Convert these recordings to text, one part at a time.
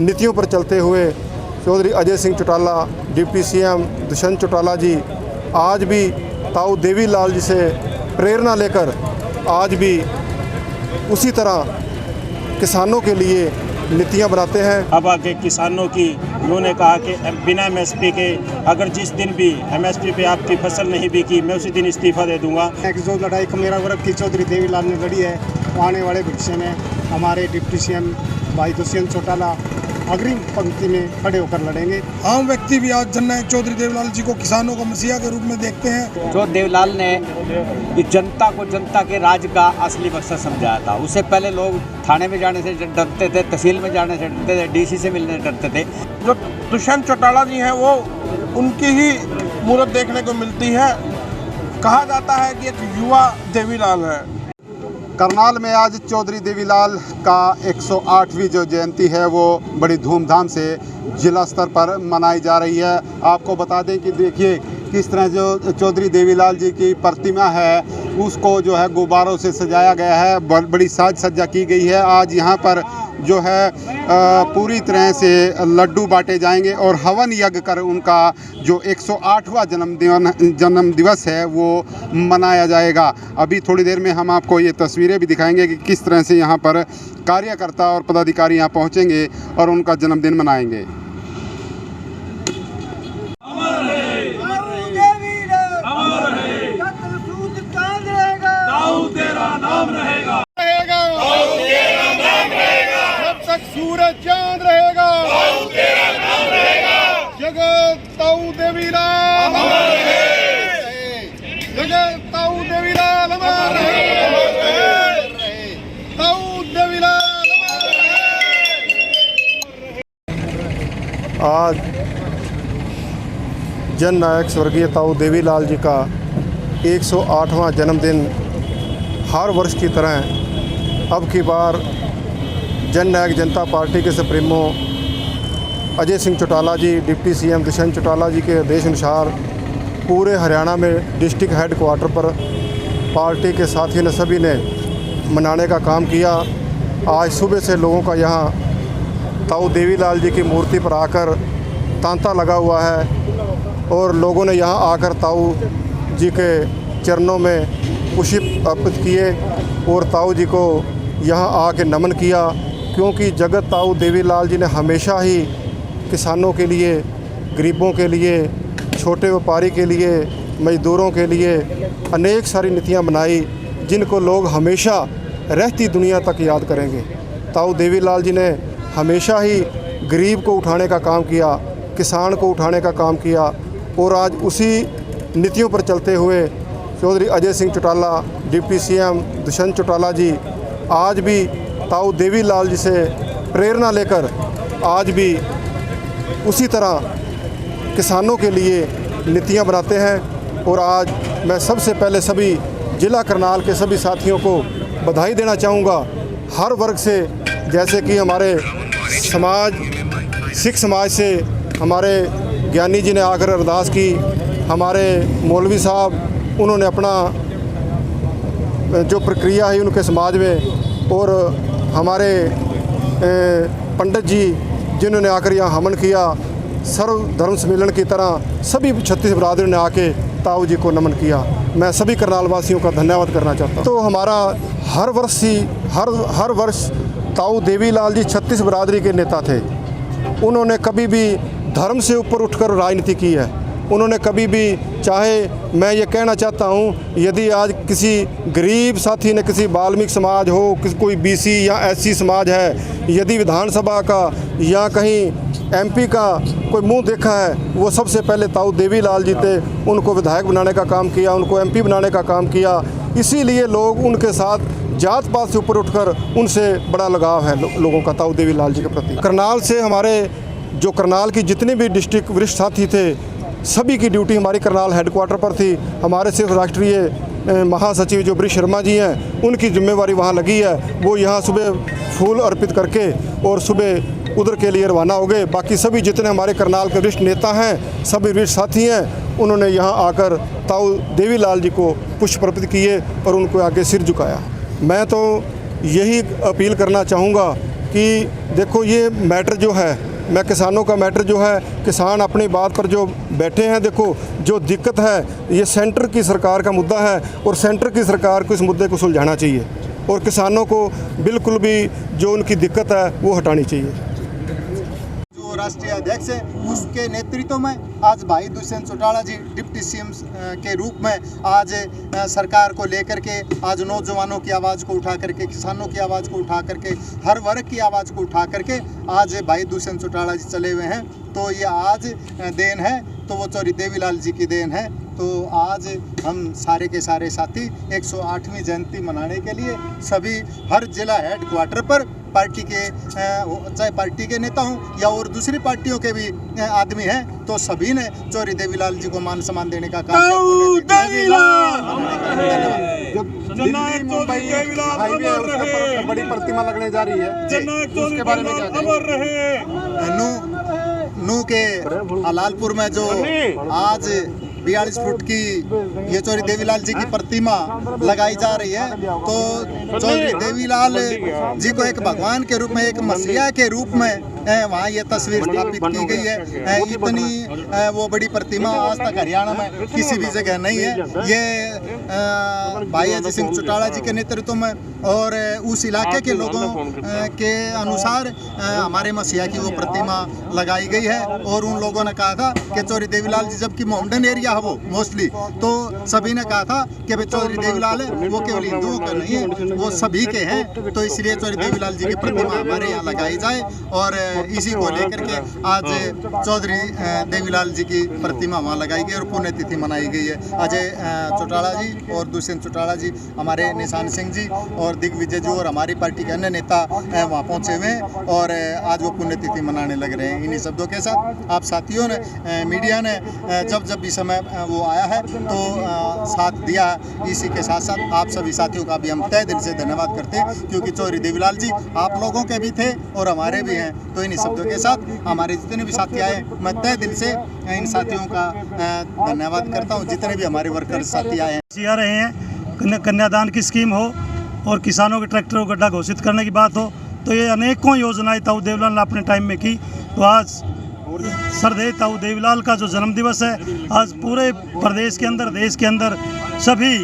नीतियों पर चलते हुए चौधरी अजय सिंह चौटाला, डिप्टी सीएम दुष्यंत चौटाला जी आज भी ताऊ देवीलाल जी से प्रेरणा लेकर आज भी उसी तरह किसानों के लिए नीतियाँ बनाते हैं। अब आके किसानों की उन्होंने कहा कि बिना एमएसपी के अगर जिस दिन भी एमएसपी पे आपकी फसल नहीं बिकी मैं उसी दिन इस्तीफा दे दूंगा। जो लड़ाई मेरा वर्ग की चौधरी देवीलाल ने लड़ी है, आने वाले भविष्य में हमारे डिप्टी सीएम भाई दुष्यंत चौटाला अग्रिम पंक्ति में खड़े होकर लड़ेंगे। आम व्यक्ति भी आज जननायक चौधरी देवीलाल जी को किसानों को मसीहा के रूप में देखते हैं। जो देवीलाल ने जनता को जनता के राज का असली मकसद समझाया था। उससे पहले लोग थाने में जाने से डरते थे, तहसील में जाने से डरते थे, डीसी से मिलने से डरते थे। जो दुष्यंत चौटाला जी हैं वो उनकी ही मूरत देखने को मिलती है। कहा जाता है कि एक युवा देवीलाल है। करनाल में आज चौधरी देवीलाल का 108वीं जो जयंती है वो बड़ी धूमधाम से जिला स्तर पर मनाई जा रही है। आपको बता दें कि देखिए किस तरह जो चौधरी देवीलाल जी की प्रतिमा है उसको जो है गुब्बारों से सजाया गया है, बड़ी साज सज्जा की गई है। आज यहाँ पर जो है पूरी तरह से लड्डू बांटे जाएंगे और हवन यज्ञ कर उनका जो 108वां जन्म दिवस है वो मनाया जाएगा। अभी थोड़ी देर में हम आपको ये तस्वीरें भी दिखाएंगे कि किस तरह से यहाँ पर कार्यकर्ता और पदाधिकारी यहाँ पहुँचेंगे और उनका जन्मदिन मनाएंगे। सूरज चांद रहेगा, तेरा नाम रहेगा। जगत ताऊ देवीलाल अमर रहे, जगत ताऊ देवीलाल अमर रहे, ताऊ देवीलाल अमर रहे। आज जन नायक स्वर्गीय ताऊ देवीलाल जी का 108वां जन्मदिन हर वर्ष की तरह अब की बार जन नायक जनता पार्टी के सुप्रीमो अजय सिंह चौटाला जी, डिप्टी सीएम दुष्यंत चौटाला जी के आदेश अनुसार पूरे हरियाणा में डिस्ट्रिक्ट हेडक्वार्टर पर पार्टी के साथियों ने सभी ने मनाने का काम किया। आज सुबह से लोगों का यहाँ ताऊ देवीलाल जी की मूर्ति पर आकर तांता लगा हुआ है और लोगों ने यहाँ आकर ताऊ जी के चरणों में पुष्प अर्पित किए और ताऊ जी को यहाँ आके नमन किया, क्योंकि जगत ताऊ देवीलाल जी ने हमेशा ही किसानों के लिए, गरीबों के लिए, छोटे व्यापारी के लिए, मज़दूरों के लिए अनेक सारी नीतियाँ बनाई जिनको लोग हमेशा रहती दुनिया तक याद करेंगे। ताऊ देवीलाल जी ने हमेशा ही गरीब को उठाने का काम किया, किसान को उठाने का काम किया और आज उसी नीतियों पर चलते हुए चौधरी अजय सिंह चौटाला, डिप्टी सीएम दुष्यंत चौटाला जी आज भी ताऊ देवीलाल जी से प्रेरणा लेकर आज भी उसी तरह किसानों के लिए नीतियाँ बनाते हैं। और आज मैं सबसे पहले सभी जिला करनाल के सभी साथियों को बधाई देना चाहूँगा हर वर्ग से। जैसे कि हमारे समाज, सिख समाज से हमारे ज्ञानी जी ने आकर अरदास की, हमारे मौलवी साहब उन्होंने अपना जो प्रक्रिया है उनके समाज में, और हमारे पंडित जी जिन्होंने आकर यहाँ हवन किया, सर्व धर्म सम्मेलन की तरह सभी 36 बरादरी ने आके ताऊ जी को नमन किया। मैं सभी करनाल वासियों का धन्यवाद करना चाहता हूँ। तो हमारा हर वर्ष ताऊ देवीलाल जी 36 बरादरी के नेता थे। उन्होंने कभी भी धर्म से ऊपर उठकर राजनीति की है। उन्होंने कभी भी, चाहे मैं ये कहना चाहता हूँ, यदि आज किसी गरीब साथी ने, किसी बाल्मीकि समाज हो, कोई बीसी या एससी समाज है, यदि विधानसभा का या कहीं एमपी का कोई मुंह देखा है, वो सबसे पहले ताऊ देवीलाल जी थे। उनको विधायक बनाने का काम किया, उनको एमपी बनाने का काम किया। इसीलिए लोग उनके साथ जात पात से ऊपर उठकर उनसे बड़ा लगाव है लोगों का ताऊ देवीलाल जी के प्रति। करनाल से हमारे जो करनाल की जितने भी डिस्ट्रिक्ट वरिष्ठ साथी थे, सभी की ड्यूटी हमारी करनाल हेडक्वार्टर पर थी। हमारे सिर्फ राष्ट्रीय महासचिव जो बृष शर्मा जी हैं, उनकी जिम्मेवारी वहाँ लगी है। वो यहाँ सुबह फूल अर्पित करके और सुबह उधर के लिए रवाना हो गए। बाकी सभी जितने हमारे करनाल के वरिष्ठ नेता हैं, सभी वरिष्ठ साथी हैं, उन्होंने यहाँ आकर ताऊ देवीलाल जी को पुष्प अर्पित किए और उनको आगे सिर झुकाया। मैं तो यही अपील करना चाहूँगा कि देखो ये मैटर जो है, मैं किसानों का मैटर जो है, किसान अपनी बात पर जो बैठे हैं, देखो जो दिक्कत है ये सेंटर की सरकार का मुद्दा है और सेंटर की सरकार को इस मुद्दे को सुलझाना चाहिए और किसानों को बिल्कुल भी जो उनकी दिक्कत है वो हटानी चाहिए। जो राष्ट्रीय अध्यक्ष है उसके नेतृत्व में आज भाई दुष्यंत चौटाला जी डिप्टी सीएम के रूप में आज सरकार को लेकर के आज नौजवानों की आवाज़ को उठा करके, किसानों की आवाज़ को उठा करके, हर वर्ग की आवाज़ को उठा करके आज भाई दुष्यंत चौटाला जी चले हुए हैं। तो ये आज देन है तो वो चौधरी देवीलाल जी की देन है। तो आज हम सारे के सारे साथी 108वीं जयंती मनाने के लिए सभी हर जिला हेडक्वार्टर पर पार्टी के चाहे पार्टी के नेता हों या और दूसरी पार्टियों के भी आदमी हैं, तो सभी ने चौधरी देवीलाल जी को मान सम्मान देने का काम किया। बड़ी प्रतिमा लगने जा रही है, उसके बारे में क्या? नू के लालपुर में जो आज 42 फुट की ये चौधरी देवीलाल जी की प्रतिमा लगाई जा रही है, तो चौधरी देवीलाल जी को एक भगवान के रूप में, एक मसीहा के रूप में वहाँ ये तस्वीर स्थापित की गई है। इतनी वो बड़ी प्रतिमा आज तक हरियाणा में किसी भी जगह नहीं है। ये भाई अजय सिंह चौटाला जी के नेतृत्व में और उस इलाके के लोगों के अनुसार हमारे मसीहा की वो प्रतिमा लगाई गई है। और उन लोगों ने कहा था कि चौधरी देवीलाल जी, जबकि मोहम्मदन एरिया है वो मोस्टली, तो सभी ने कहा था कि भाई चौधरी देवीलाल है वो केवल हिंदुओं का नहीं है, वो सभी के हैं। तो इसलिए चौधरी देवीलाल जी की प्रतिमा हमारे यहाँ लगाई जाए और इसी को लेकर के आज चौधरी देवीलाल जी की प्रतिमा वहाँ लगाई गई और पुण्यतिथि मनाई गई है। अजय चौटाला जी और दुष्यंत चौटाला जी, हमारे निशान सिंह जी और दिग्विजय जी और हमारी पार्टी के अन्य नेता वहाँ पहुँचे हुए हैं और आज वो पुण्यतिथि मनाने लग रहे हैं। इन्हीं शब्दों के साथ आप साथियों ने, मीडिया ने जब भी समय वो आया है तो साथ दिया है। इसी के साथ साथ आप सभी साथियों का भी हम तहे दिल से धन्यवाद करते हैं, क्योंकि चौधरी देवीलाल जी आप लोगों के भी थे और हमारे भी हैं। तो इन्हीं शब्दों के साथ हमारे जितने भी साथी आए, मैं तहे दिल से इन साथियों का धन्यवाद करता हूँ, जितने भी हमारे वर्कर साथी आए हैं। आ रहे हैं कन्यादान की स्कीम हो और किसानों के ट्रैक्टर को गड्ढा घोषित करने की बात हो, तो ये अनेकों योजनाएं ताऊ देवीलाल ने अपने टाइम में की। तो आज सरदेव ताऊ देवीलाल का जो जन्म दिवस है, आज पूरे प्रदेश के अंदर, देश के अंदर सभी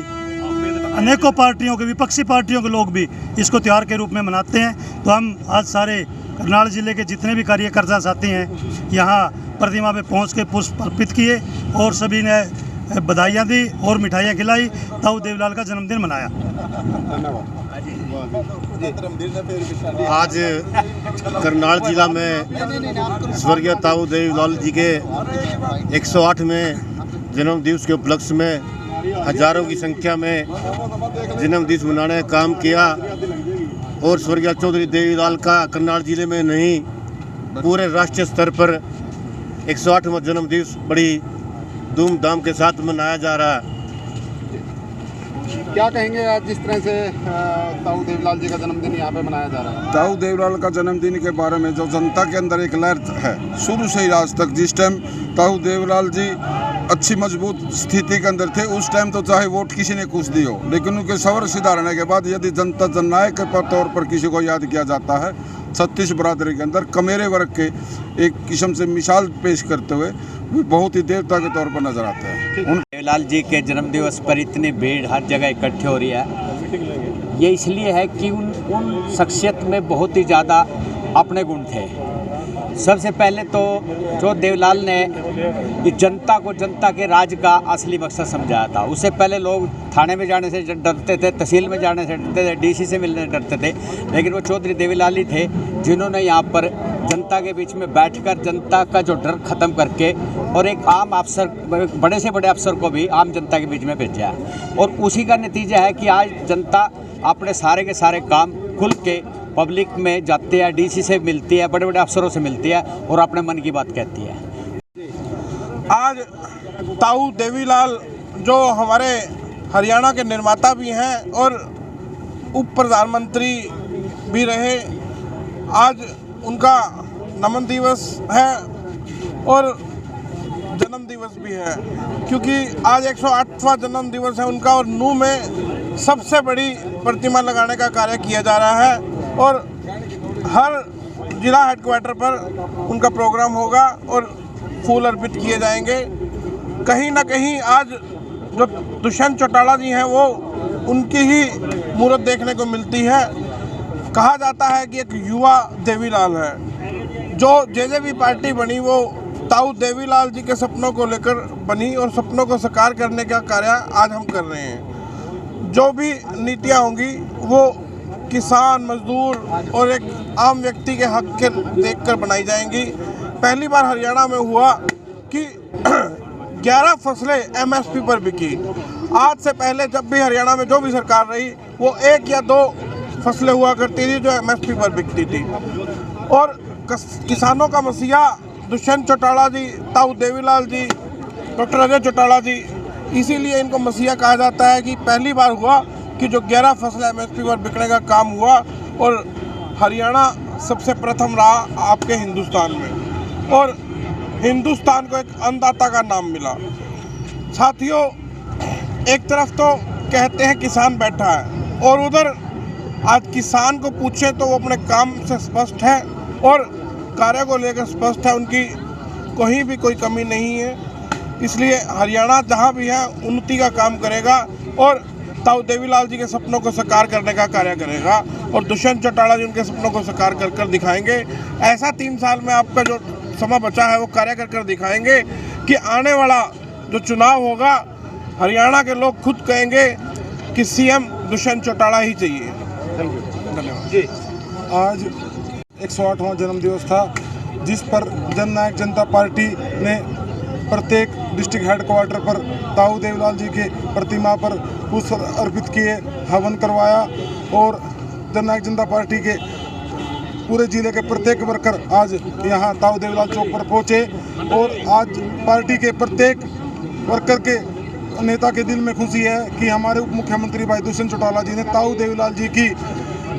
अनेकों पार्टियों के, विपक्षी पार्टियों के लोग भी इसको त्यौहार के रूप में मनाते हैं। तो हम आज सारे करनाल जिले के जितने भी कार्यकर्ता साथी हैं यहाँ प्रतिमा पे पहुँच के पुष्प अर्पित किए और सभी ने बधाइयाँ दी और मिठाइयाँ खिलाई, ताऊ देवीलाल का जन्मदिन मनाया। आज करनाल जिला में स्वर्गीय ताऊ देवीलाल जी के 108वें जन्म दिवस के उपलक्ष्य में हजारों की संख्या में जन्म दिवस मनाने का काम किया और स्वर्गीय चौधरी देवीलाल का करनाल जिले में नहीं पूरे राष्ट्रीय स्तर पर 108वां जन्म दिवस बड़ी धूमधाम के साथ मनाया जा रहा है। क्या कहेंगे आज जिस तरह से ताऊ देवीलाल जी का जन्मदिन यहाँ पे मनाया जा रहा है? ताऊ देवीलाल का जन्मदिन के बारे में जो जनता के अंदर एक लहर है शुरू से ही आज तक, जिस टाइम ताऊ देवीलाल जी अच्छी मजबूत स्थिति के अंदर थे उस टाइम तो चाहे वोट किसी ने कुछ दी हो, लेकिन उनके सवर सुधारने के बाद यदि जनता जननायक के तौर पर किसी को याद किया जाता है, छत्तीस बरादरी के अंदर कमेरे वर्ग के एक किस्म से मिसाल पेश करते हुए बहुत ही देवता के तौर पर नजर आते हैं। देवीलाल जी के जन्म दिवस पर इतनी भीड़ हर जगह इकट्ठी हो रही है, ये इसलिए है कि उन शख्सियत में बहुत ही ज़्यादा अपने गुण थे। सबसे पहले तो जो देवीलाल ने जनता को जनता के राज का असली मकसद समझाया था। उससे पहले लोग थाने में जाने से डरते थे, तहसील में जाने से डरते थे, डीसी से मिलने डरते थे, लेकिन वो चौधरी देवीलाल ही थे जिन्होंने यहाँ पर जनता के बीच में बैठकर जनता का जो डर ख़त्म करके और एक आम अफसर, बड़े से बड़े अफसर को भी आम जनता के बीच में भेजा। और उसी का नतीजा है कि आज जनता अपने सारे के सारे काम खुल के पब्लिक में जाती है, डीसी से मिलती है, बड़े बड़े अफसरों से मिलती है और अपने मन की बात कहती है। आज ताऊ देवीलाल जो हमारे हरियाणा के निर्माता भी हैं और उप प्रधानमंत्री भी रहे, आज उनका नमन दिवस है और जन्म दिवस भी है, क्योंकि आज 108वां जन्म दिवस है उनका और नूह में सबसे बड़ी प्रतिमा लगाने का कार्य किया जा रहा है। और हर जिला हेडक्वार्टर पर उनका प्रोग्राम होगा और फूल अर्पित किए जाएंगे। कहीं ना कहीं आज जो दुष्यंत चौटाला जी हैं वो उनकी ही मूर्त देखने को मिलती है। कहा जाता है कि एक युवा देवीलाल है। जो जेजेपी पार्टी बनी वो ताऊ देवीलाल जी के सपनों को लेकर बनी और सपनों को साकार करने का कार्य आज हम कर रहे हैं। जो भी नीतियाँ होंगी वो किसान, मजदूर और एक आम व्यक्ति के हक के देखकर बनाई जाएंगी। पहली बार हरियाणा में हुआ कि 11 फसलें एमएसपी पर बिकी। आज से पहले जब भी हरियाणा में जो भी सरकार रही वो 1 या 2 फसलें हुआ करती थी जो एमएसपी पर बिकती थी। और किसानों का मसीहा दुष्यंत चौटाला जी, ताऊ देवीलाल जी, डॉक्टर अजय चौटाला जी, इसीलिए इनको मसीहा कहा जाता है कि पहली बार हुआ कि जो 11 फसलें एमएसपी पर बिकने का काम हुआ और हरियाणा सबसे प्रथम रहा आपके हिंदुस्तान में और हिंदुस्तान को एक अन्नदाता का नाम मिला। साथियों, एक तरफ तो कहते हैं किसान बैठा है और उधर आज किसान को पूछे तो वो अपने काम से स्पष्ट है और कार्य को लेकर स्पष्ट है, उनकी कहीं भी कोई कमी नहीं है। इसलिए हरियाणा जहाँ भी है उन्नति का काम करेगा और ताऊ देवीलाल जी के सपनों को साकार करने का कार्य करेगा और दुष्यंत चौटाला जी उनके सपनों को साकार कर दिखाएंगे। ऐसा 3 साल में आपका जो समय बचा है वो कार्य कर दिखाएंगे कि आने वाला जो चुनाव होगा हरियाणा के लोग खुद कहेंगे कि सीएम दुष्यंत चौटाला ही चाहिए। धन्यवाद। आज 108वां जन्मदिवस था जिस पर जननायक जनता पार्टी ने प्रत्येक डिस्ट्रिक्ट हेडक्वार्टर पर ताऊ देवीलाल जी के प्रतिमा पर पुष्प अर्पित किए, हवन करवाया और जननायक जनता पार्टी के पूरे जिले के प्रत्येक वर्कर आज यहाँ ताऊ देवीलाल चौक पर पहुँचे और आज पार्टी के प्रत्येक वर्कर के नेता के दिल में खुशी है कि हमारे उप मुख्यमंत्री भाई दुष्यंत चौटाला जी ने ताऊ देवीलाल जी की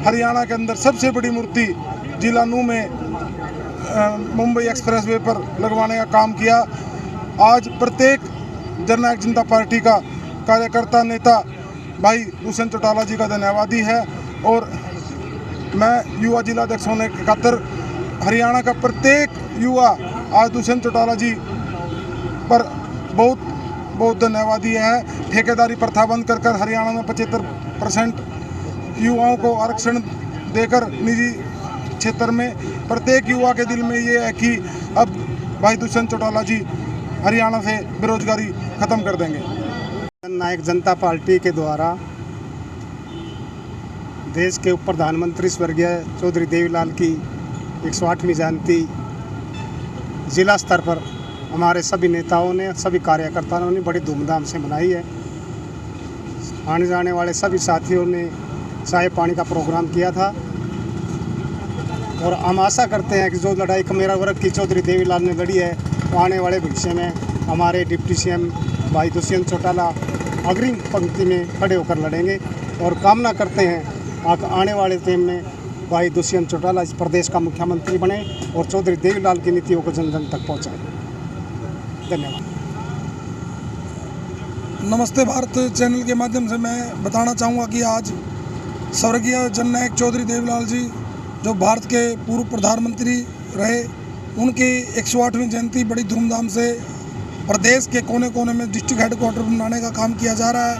हरियाणा के अंदर सबसे बड़ी मूर्ति जिला नूह में मुंबई एक्सप्रेसवे पर लगवाने का काम किया। आज प्रत्येक जननायक जनता पार्टी का कार्यकर्ता नेता भाई दुष्यंत चौटाला जी का धन्यवादी है और मैं युवा जिलाध्यक्ष होने के खातिर हरियाणा का प्रत्येक युवा आज दुष्यंत चौटाला जी पर बहुत बहुत धन्यवादी है। ठेकेदारी प्रथा बंद कर हरियाणा में 75% युवाओं को आरक्षण देकर निजी क्षेत्र में प्रत्येक युवा के दिल में ये है कि अब भाई दुष्यंत चौटाला जी हरियाणा से बेरोजगारी खत्म कर देंगे। जननायक जनता पार्टी के द्वारा देश के उप प्रधानमंत्री स्वर्गीय चौधरी देवीलाल की 108वीं जयंती जिला स्तर पर हमारे सभी नेताओं ने, सभी कार्यकर्ताओं ने बड़ी धूमधाम से मनाई है। आने जाने वाले सभी साथियों ने चाय पानी का प्रोग्राम किया था और हम आशा करते हैं कि जो लड़ाई मेरा वर्ग की चौधरी देवीलाल ने लड़ी है तो आने वाले भविष्य में हमारे डिप्टी सीएम भाई दुष्यंत चौटाला अग्रिम पंक्ति में खड़े होकर लड़ेंगे और कामना करते हैं आने वाले टाइम में भाई दुष्यंत चौटाला इस प्रदेश का मुख्यमंत्री बने और चौधरी देवीलाल की नीतियों को जन जन तक पहुँचाए। धन्यवाद। नमस्ते भारत चैनल के माध्यम से मैं बताना चाहूँगा कि आज स्वर्गीय जननायक चौधरी देवीलाल जी जो भारत के पूर्व प्रधानमंत्री रहे, उनकी 108वीं जयंती बड़ी धूमधाम से प्रदेश के कोने कोने में डिस्ट्रिक्ट हेडक्वार्टर बनाने का काम किया जा रहा है।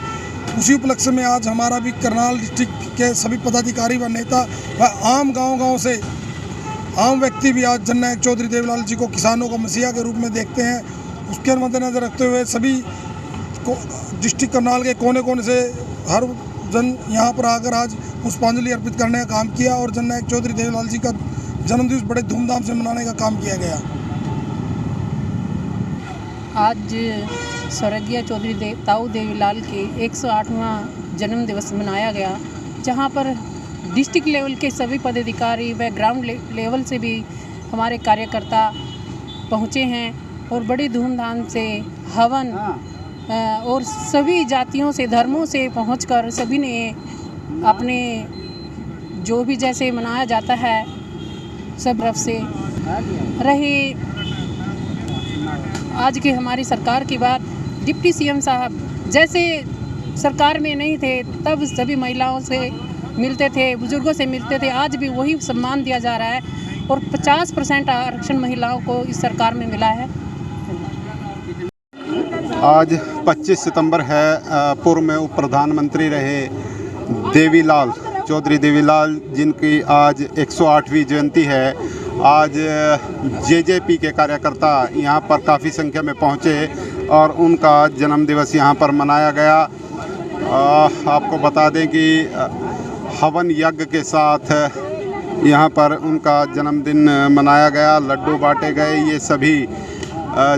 उसी उपलक्ष्य में आज हमारा भी करनाल डिस्ट्रिक्ट के सभी पदाधिकारी व नेता व आम गांव से आम व्यक्ति भी आज जननायक चौधरी देवीलाल जी को किसानों का मसीहा के रूप में देखते हैं। उसके मद्देनजर रखते हुए सभी डिस्ट्रिक्ट करनाल के कोने कोने से हर जन यहाँ पर आकर आज पुष्पांजलि अर्पित करने का काम किया और जननायक चौधरी देवीलाल जी का जन्मदिवस बड़े धूमधाम से मनाने का काम किया गया। आज स्वर्गीय चौधरी ताऊ देवीलाल के 108वां जन्म दिवस मनाया गया, जहाँ पर डिस्ट्रिक्ट लेवल के सभी पदाधिकारी व ग्राउंड लेवल से भी हमारे कार्यकर्ता पहुँचे हैं और बड़ी धूमधाम से हवन और सभी जातियों से, धर्मों से पहुंचकर सभी ने अपने जो भी जैसे मनाया जाता है सब तरफ से रही। आज की हमारी सरकार की बात, डिप्टी सीएम साहब जैसे सरकार में नहीं थे तब सभी महिलाओं से मिलते थे, बुजुर्गों से मिलते थे, आज भी वही सम्मान दिया जा रहा है और 50% आरक्षण महिलाओं को इस सरकार में मिला है। आज 25 सितंबर है। पूर्व में उप प्रधानमंत्री रहे देवीलाल चौधरी देवीलाल, जिनकी आज 108वीं जयंती है। आज जेजेपी के कार्यकर्ता यहाँ पर काफ़ी संख्या में पहुँचे और उनका जन्मदिवस यहाँ पर मनाया गया। आपको बता दें कि हवन यज्ञ के साथ यहाँ पर उनका जन्मदिन मनाया गया, लड्डू बांटे गए। ये सभी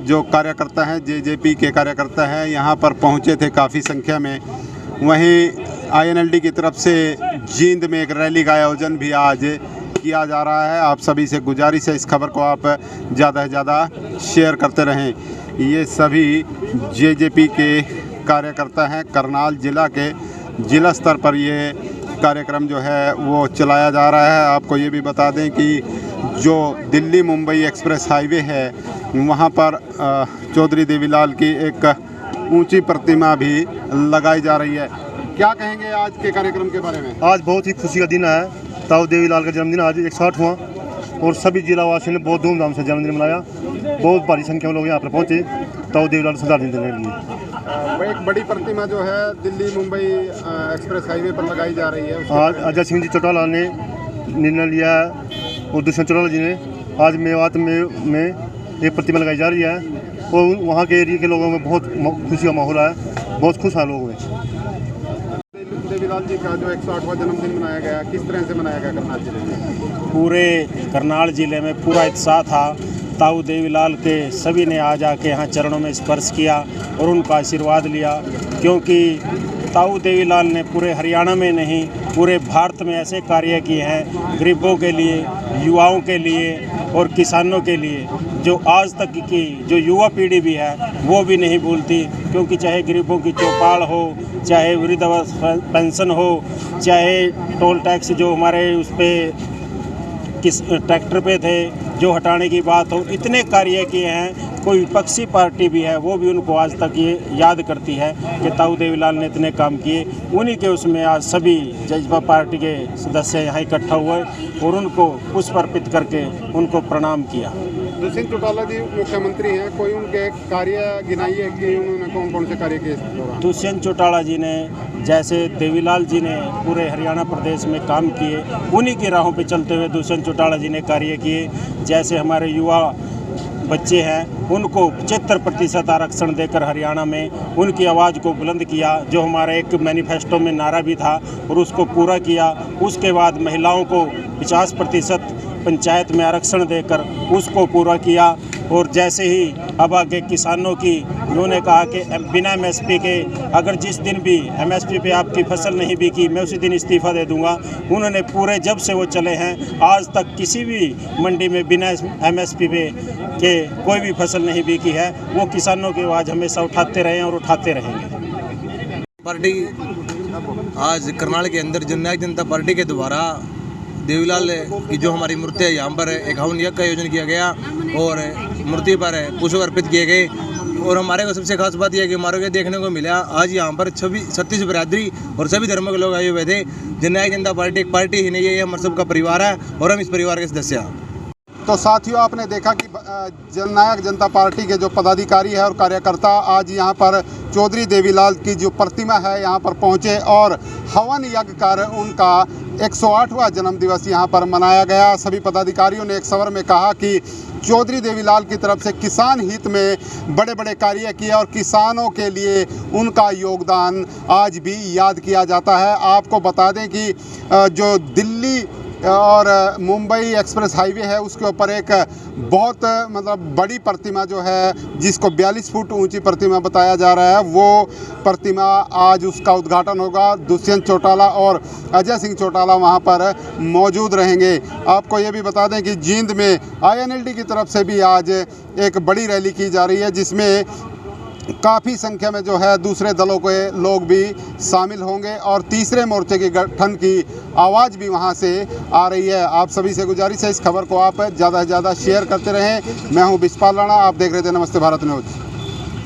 जो कार्यकर्ता हैं, जेजेपी के कार्यकर्ता हैं, यहाँ पर पहुँचे थे काफ़ी संख्या में। वहीं आईएनएलडी की तरफ से जींद में एक रैली का आयोजन भी आज किया जा रहा है। आप सभी से गुजारिश है इस खबर को आप ज़्यादा से ज़्यादा शेयर करते रहें। ये सभी जेजेपी के कार्यकर्ता हैं। करनाल जिला के जिला स्तर पर ये कार्यक्रम जो है वो चलाया जा रहा है। आपको ये भी बता दें कि जो दिल्ली मुंबई एक्सप्रेस हाईवे है वहाँ पर चौधरी देवीलाल की एक ऊंची प्रतिमा भी लगाई जा रही है। क्या कहेंगे आज के कार्यक्रम के बारे में? आज बहुत ही खुशी का दिन है। ताऊ देवीलाल का जन्मदिन आज 108वां और सभी जिलावासियों ने बहुत धूमधाम से जन्मदिन मनाया। बहुत भारी संख्या में लोग यहाँ पर पहुँचे ताऊ देवीलाल को श्रद्धांजलि देने के लिए। एक बड़ी प्रतिमा जो है दिल्ली मुंबई एक्सप्रेस हाईवे पर लगाई जा रही है। आज अजय सिंह जी चौटाला ने निर्णय लिया है और दुष्यंत चौटाला जी ने आज मेवात में एक प्रतिमा लगाई जा रही है और वहाँ के एरिया के लोगों में बहुत खुशी का माहौल है, बहुत खुश है लोग में। देवीलाल जी का जो 108वां जन्मदिन मनाया गया, किस तरह से मनाया गया करनाल जिले में? पूरे करनाल जिले में पूरा उत्साह था। ताऊ देवीलाल के सभी ने आ जाके यहाँ चरणों में स्पर्श किया और उनका आशीर्वाद लिया, क्योंकि ताऊ देवीलाल ने पूरे हरियाणा में नहीं पूरे भारत में ऐसे कार्य किए हैं गरीबों के लिए, युवाओं के लिए और किसानों के लिए, जो आज तक की जो युवा पीढ़ी भी है वो भी नहीं भूलती। क्योंकि चाहे गरीबों की चौपाल हो, चाहे वृद्धावस्था पेंशन हो, चाहे टोल टैक्स जो हमारे उस पर किस ट्रैक्टर पे थे जो हटाने की बात हो, इतने कार्य किए हैं। कोई विपक्षी पार्टी भी है वो भी उनको आज तक ये याद करती है कि ताऊ देवीलाल ने इतने काम किए। उन्हीं के उसमें आज सभी जजपा पार्टी के सदस्य यहाँ इकट्ठा हुए और उनको पुष्प अर्पित करके उनको प्रणाम किया। दुष्यंत चौटाला जी मुख्यमंत्री हैं, कोई उनके कार्य गिनाइए कि उन्होंने कौन कौन से कार्य किए? दुष्यंत चौटाला जी ने, जैसे देवीलाल जी ने पूरे हरियाणा प्रदेश में काम किए, उन्हीं की राहों पे चलते हुए दुष्यंत चौटाला जी ने कार्य किए। जैसे हमारे युवा बच्चे हैं उनको 75% आरक्षण देकर हरियाणा में उनकी आवाज़ को बुलंद किया, जो हमारा एक मैनिफेस्टो में नारा भी था और उसको पूरा किया। उसके बाद महिलाओं को 50% पंचायत में आरक्षण देकर उसको पूरा किया। और जैसे ही अब आगे किसानों की, उन्होंने कहा कि बिना एमएसपी के अगर जिस दिन भी एमएसपी पे आपकी फसल नहीं बिकी मैं उसी दिन इस्तीफ़ा दे दूंगा। उन्होंने पूरे जब से वो चले हैं आज तक किसी भी मंडी में बिना एमएसपी पे के कोई भी फसल नहीं बिकी है। वो किसानों की आवाज़ हमेशा उठाते रहे और उठाते रहेंगे। पार्टी आज करनाल के अंदर जननायक जनता पार्टी के द्वारा देवीलाल की जो हमारी मूर्ति है यहाँ पर एक हवन यज्ञ का आयोजन किया गया और मूर्ति पर पुष्प अर्पित किए गए। और हमारे को सबसे खास बात यह है कि हमारे को देखने को मिला आज यहाँ पर 36 बिरादरी और सभी धर्मों के लोग आए हुए थे। जननायक जनता पार्टी एक पार्टी ही नहीं है, ये हमारे सबका परिवार है और हम इस परिवार के सदस्य हैं। तो साथियों, आपने देखा कि जननायक जनता पार्टी के जो पदाधिकारी है और कार्यकर्ता आज यहाँ पर चौधरी देवीलाल की जो प्रतिमा है यहाँ पर पहुँचे और हवन यज्ञ कर उनका 108वां जन्मदिवस यहाँ पर मनाया गया। सभी पदाधिकारियों ने एक सवर में कहा कि चौधरी देवीलाल की तरफ से किसान हित में बड़े बड़े कार्य किए और किसानों के लिए उनका योगदान आज भी याद किया जाता है। आपको बता दें कि जो दिल्ली और मुंबई एक्सप्रेस हाईवे है उसके ऊपर एक बहुत मतलब बड़ी प्रतिमा जो है, जिसको 42 फुट ऊंची प्रतिमा बताया जा रहा है, वो प्रतिमा आज उसका उद्घाटन होगा। दुष्यंत चौटाला और अजय सिंह चौटाला वहां पर मौजूद रहेंगे। आपको ये भी बता दें कि जींद में आईएनएलडी की तरफ से भी आज एक बड़ी रैली की जा रही है, जिसमें काफ़ी संख्या में जो है दूसरे दलों के लोग भी शामिल होंगे और तीसरे मोर्चे के गठन की आवाज़ भी वहां से आ रही है। आप सभी से गुजारिश है इस खबर को आप ज़्यादा से ज़्यादा शेयर करते रहें। मैं हूं बिस्पाल राणा, आप देख रहे थे नमस्ते भारत न्यूज़।